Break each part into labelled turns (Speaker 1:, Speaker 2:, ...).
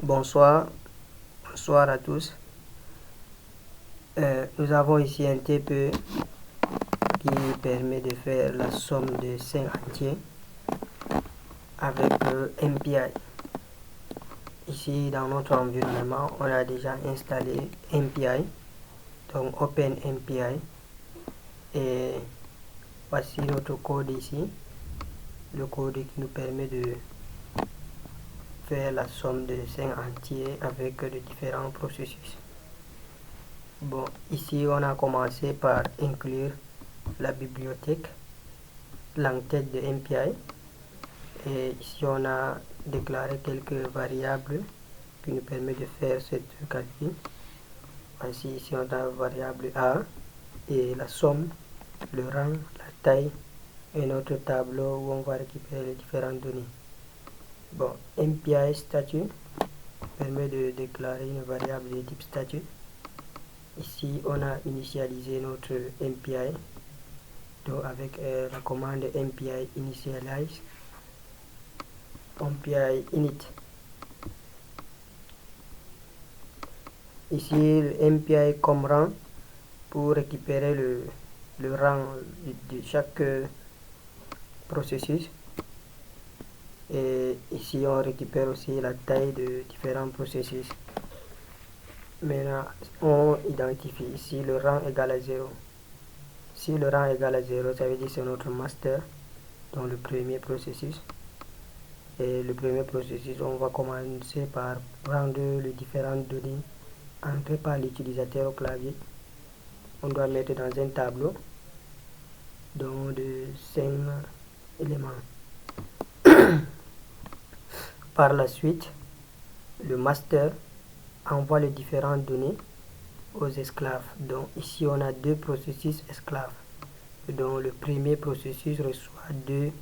Speaker 1: Bonsoir à tous. Nous avons ici un TPE qui permet de faire la somme de 5 entiers avec MPI. Ici dans notre environnement, on a déjà installé MPI, donc Open MPI, et voici notre code ici, le code qui nous permet de faire la somme de 5 entiers avec de différents processus. Bon, ici on a commencé par inclure la bibliothèque, l'entête de MPI, et ici on a déclaré quelques variables qui nous permettent de faire cette calcul. Voici ici on a la variable A et la somme, le rang, la taille et notre tableau où on va récupérer les différentes données. Bon, MPI statut permet de déclarer une variable de type statut. Ici on a initialisé notre MPI donc avec la commande MPI initialize, MPI init. Ici le MPI comme rang pour récupérer le rang de chaque processus, et ici on récupère aussi la taille de différents processus. Maintenant on identifie ici le rang égal à 0. Si le rang égal à 0, ça veut dire que c'est notre master, donc le premier processus. Et le premier processus, on va commencer par prendre les différentes données entrées par l'utilisateur au clavier. On doit mettre dans un tableau donc de 5 éléments. Par la suite, le master envoie les différentes données aux esclaves. Donc ici on a deux processus esclaves. Donc le premier processus reçoit les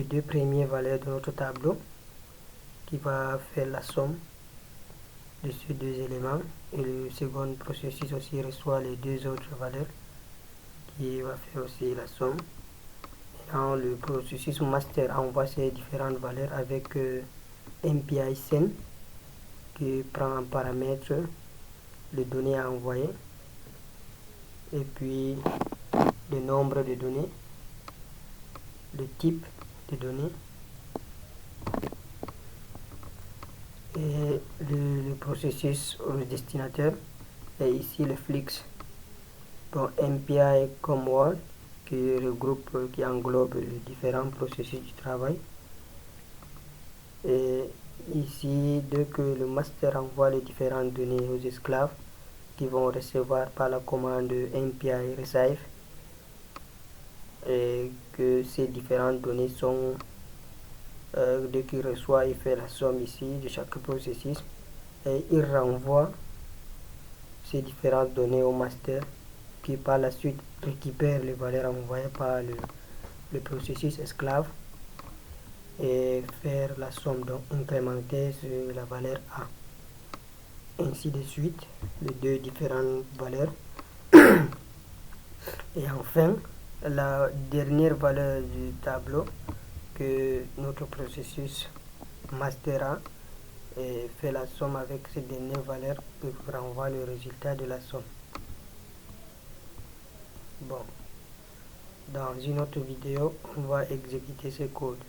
Speaker 1: deux premières valeurs de notre tableau qui va faire la somme de ces deux éléments, et le second processus aussi reçoit les deux autres valeurs qui va faire aussi la somme. Maintenant le processus master envoie ces différentes valeurs avec MPI send qui prend en paramètre les données à envoyer et puis le nombre de données, le type de données et le processus au destinataire, et ici le flux. Bon, MPI comme word qui regroupe, qui englobe les différents processus du travail. Et ici, dès que le master envoie les différentes données aux esclaves qui vont recevoir par la commande MPI receive, et que ces différentes données sont dès qu'il reçoit, il fait la somme ici de chaque processus et il renvoie ces différentes données au master qui par la suite récupère les valeurs envoyées par le processus esclave et faire la somme, donc incrémenter sur la valeur A. Ainsi de suite, les deux différentes valeurs. Et enfin, la dernière valeur du tableau que notre processus master A et fait la somme avec ces dernières valeurs qui renvoie le résultat de la somme. Bon, dans une autre vidéo, on va exécuter ce code.